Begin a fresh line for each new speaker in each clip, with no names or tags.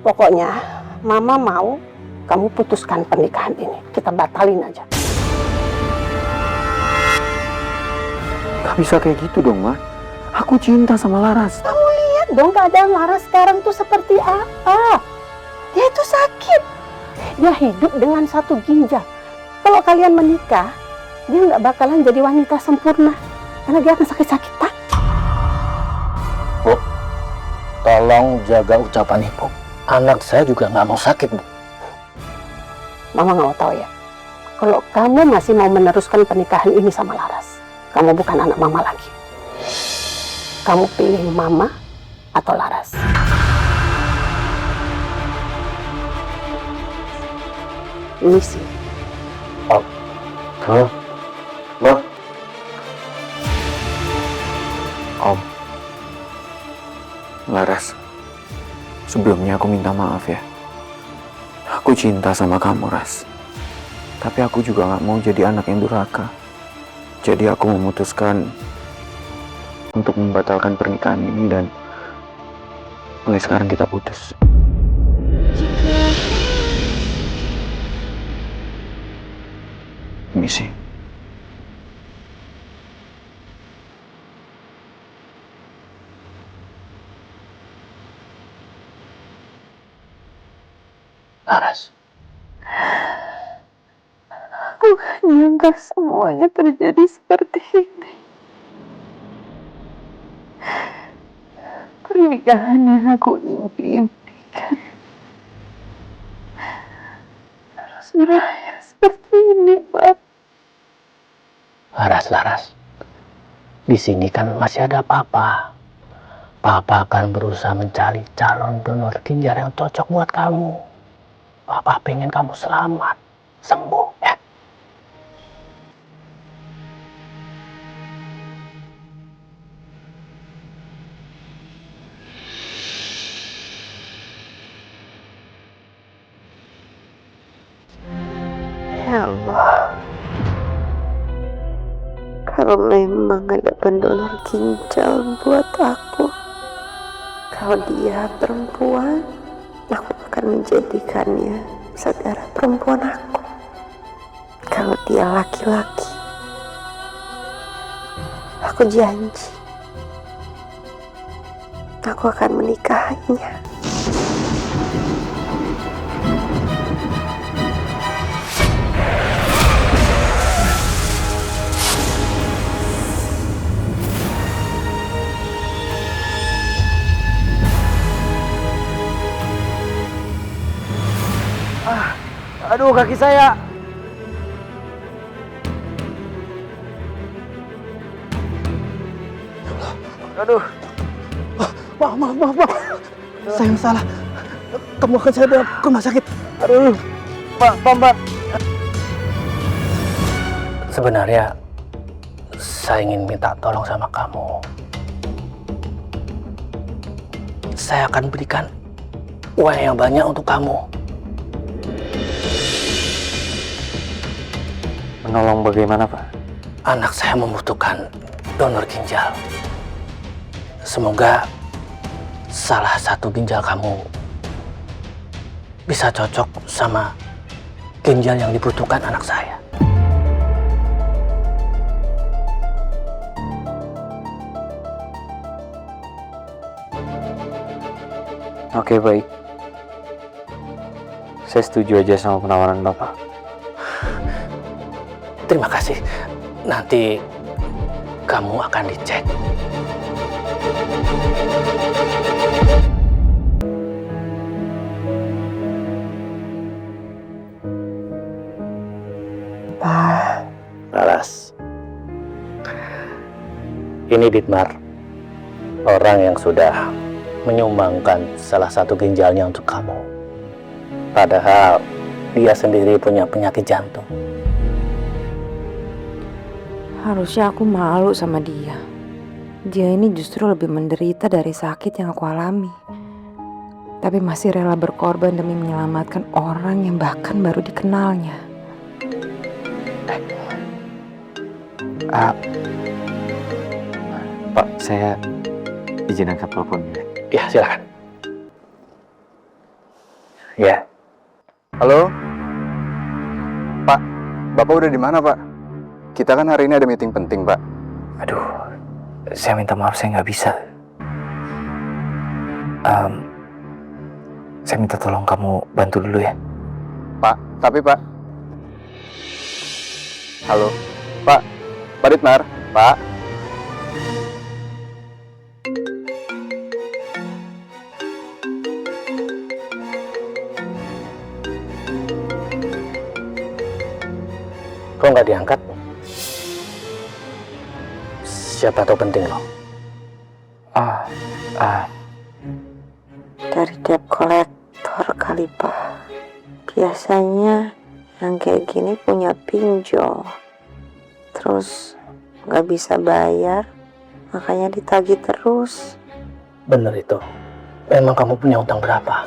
Pokoknya Mama mau kamu putuskan pernikahan ini. Kita batalin aja.
Gak bisa kayak gitu dong, Ma. Aku cinta sama Laras.
Kamu lihat dong keadaan Laras sekarang tuh seperti apa. Dia itu sakit. Dia hidup dengan 1 ginjal. Kalau kalian menikah, dia nggak bakalan jadi wanita sempurna. Karena dia akan sakit-sakitan.
Bu, tolong jaga ucapan Ibu. Anak saya juga nggak mau sakit, Bu.
Mama nggak mau tahu ya. Kalau kamu masih mau meneruskan pernikahan ini sama Laras, kamu bukan anak Mama lagi. Kamu pilih Mama atau Laras. Misi.
Oh, Ma.
Om. Laras. Sebelumnya aku minta maaf ya. Aku cinta sama kamu, Ras. Tapi aku juga gak mau jadi anak yang durhaka. Jadi aku memutuskan untuk membatalkan pernikahan ini dan mulai sekarang kita putus. Misi.
Laras.
Aku gak nyangka semuanya terjadi seperti ini. Pernikahan yang aku impikan terus berakhir seperti ini, Pak.
Laras. Di sini kan masih ada Papa. Papa akan berusaha mencari calon donor ginjal yang cocok buat kamu. Papa pengen kamu selamat, sembuh ya.
Ya Allah, kalau memang ada pendonor ginjal buat aku, kalau dia perempuan, aku akan menjadikannya saudara perempuan aku. Kalau dia laki-laki, aku janji aku akan menikahinya.
Aduh, kaki saya. Aduh. Maaf. Saya yang salah. Kamu akan saya bawa ke rumah sakit. Aduh, Mbak. Sebenarnya saya ingin minta tolong sama kamu. Saya akan berikan uang yang banyak untuk kamu.
Menolong bagaimana, Pak?
Anak saya membutuhkan donor ginjal. Semoga salah satu ginjal kamu bisa cocok sama ginjal yang dibutuhkan anak saya.
Oke, baik. Saya setuju aja sama penawaran Bapak.
Terima kasih. Nanti kamu akan dicek.
Pak,
Laras, ini Dietmar, orang yang sudah menyumbangkan salah satu ginjalnya untuk kamu. Padahal dia sendiri punya penyakit jantung.
Harusnya aku malu sama dia. Dia ini justru lebih menderita dari sakit yang aku alami. Tapi masih rela berkorban demi menyelamatkan orang yang bahkan baru dikenalnya.
Pak, saya izin angkat teleponnya.
Ya, silakan.
Ya. Halo? Pak, Bapak udah di mana, Pak? Kita kan hari ini ada meeting penting, Pak.
Aduh, saya minta maaf, saya nggak bisa. Saya minta tolong kamu bantu dulu ya.
Pak, tapi Pak. Halo? Pak, Pak Ditmar, Pak.
Kok nggak diangkat? Siapa tahu penting loh.
Dari debt collector kali Pak. Biasanya yang kayak gini punya pinjol, terus nggak bisa bayar, makanya ditagih terus.
Bener itu. Memang kamu punya utang berapa?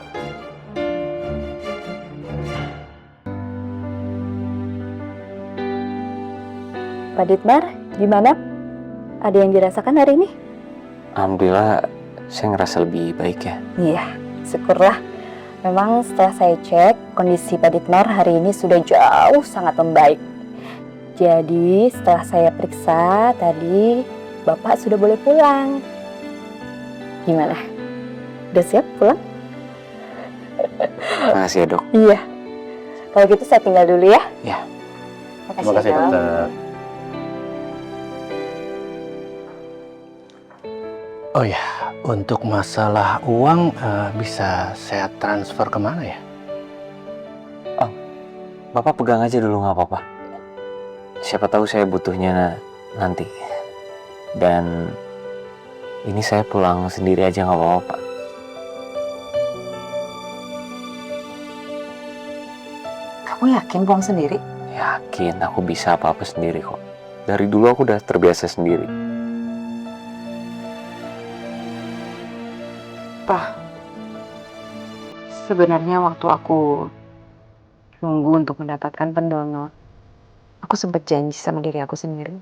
Pak Ditmar, gimana? Ada yang dirasakan hari ini?
Alhamdulillah, saya ngerasa lebih baik ya.
Iya, syukurlah. Memang setelah saya cek, kondisi Pak Ditmar hari ini sudah jauh sangat membaik. Jadi setelah saya periksa tadi, Bapak sudah boleh pulang. Gimana? Udah siap pulang?
Makasih ya, Dok.
Iya. Kalau gitu saya tinggal dulu ya.
Iya.
Terima kasih, Dok.
Dokter. Oh ya, untuk masalah uang bisa saya transfer kemana ya? Oh, Bapak pegang aja dulu nggak apa-apa. Siapa tahu saya butuhnya nanti. Dan ini saya pulang sendiri aja nggak apa-apa, Pak.
Kamu yakin pulang sendiri?
Yakin, aku bisa apa-apa sendiri kok. Dari dulu aku udah terbiasa sendiri.
Pak, sebenarnya waktu aku nunggu untuk mendapatkan pendonor, aku sempat janji sama diri aku sendiri.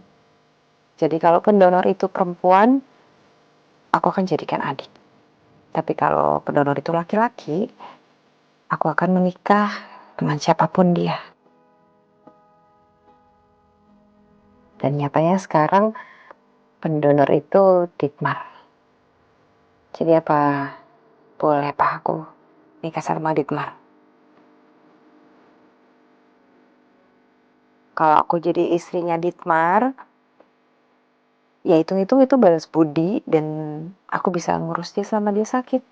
Jadi kalau pendonor itu perempuan, aku akan jadikan adik. Tapi kalau pendonor itu laki-laki, aku akan menikah dengan siapapun dia. Dan nyatanya sekarang pendonor itu Ditmar. Jadi apa boleh Pak aku nikah sama Ditmar? Kalau aku jadi istrinya Ditmar, ya hitung-hitung itu balas budi dan aku bisa ngurus dia selama dia sakit.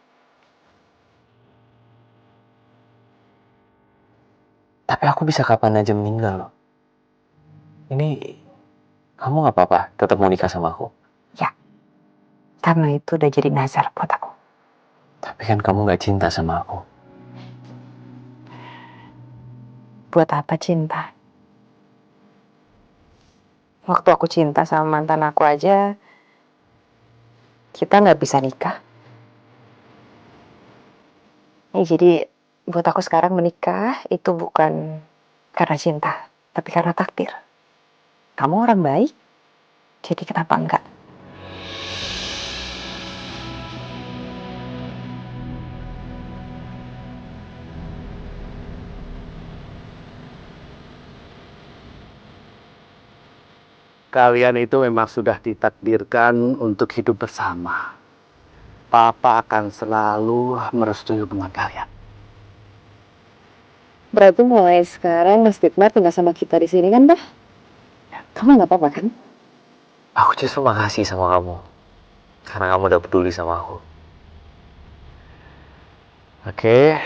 Tapi aku bisa kapan aja meninggal loh. Ini kamu nggak apa-apa, tetap mau nikah sama aku.
Ya, karena itu udah jadi nazar buat aku.
Tapi kan kamu nggak cinta sama aku.
Buat apa cinta? Waktu aku cinta sama mantan aku aja, kita nggak bisa nikah. Jadi buat aku sekarang menikah itu bukan karena cinta, tapi karena takdir. Kamu orang baik, jadi kenapa enggak?
Kalian itu memang sudah ditakdirkan untuk hidup bersama. Papa akan selalu merestui hubungan kalian.
Berarti mulai sekarang Mas Ditmar tinggal sama kita di sini kan, Bah? Kamu nggak apa-apa kan?
Aku justru makasih sama kamu. Karena kamu udah peduli sama aku. Oke,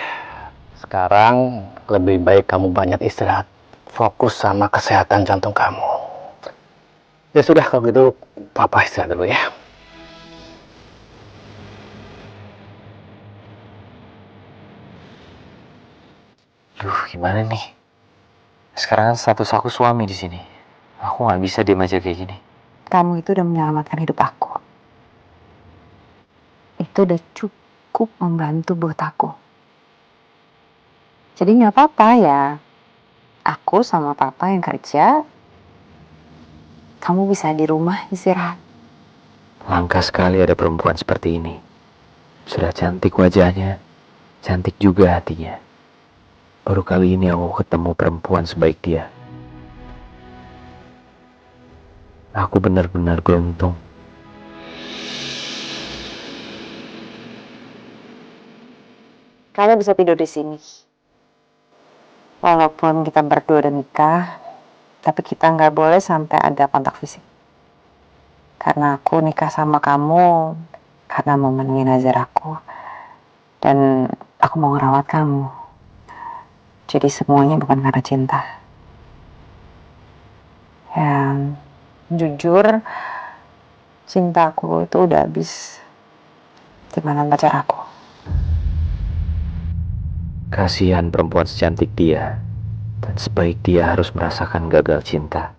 sekarang lebih baik kamu banyak istirahat. Fokus sama kesehatan jantung kamu. Ya sudah, kalau gitu Papa istirahat dulu ya. Duh, gimana nih? Sekarang kan status aku suami di sini. Aku nggak bisa diam aja kayak gini.
Kamu itu udah menyelamatkan hidup aku. Itu udah cukup membantu buat aku. Jadi nggak apa-apa ya. Aku sama Papa yang kerja, kamu bisa di rumah istirahat.
Langka sekali ada perempuan seperti ini. Sudah cantik wajahnya, cantik juga hatinya. Baru kali ini aku ketemu perempuan sebaik dia. Aku benar-benar beruntung.
Kamu bisa tidur di sini. Walaupun kita berdua udah nikah, tapi kita nggak boleh sampai ada kontak fisik. Karena aku nikah sama kamu karena mau memenuhi nazar aku. Dan aku mau ngerawat kamu. Jadi semuanya bukan karena cinta. Ya, jujur, cintaku itu udah habis di mantan pacar aku.
Kasihan perempuan secantik dia dan sebaik dia harus merasakan gagal cinta.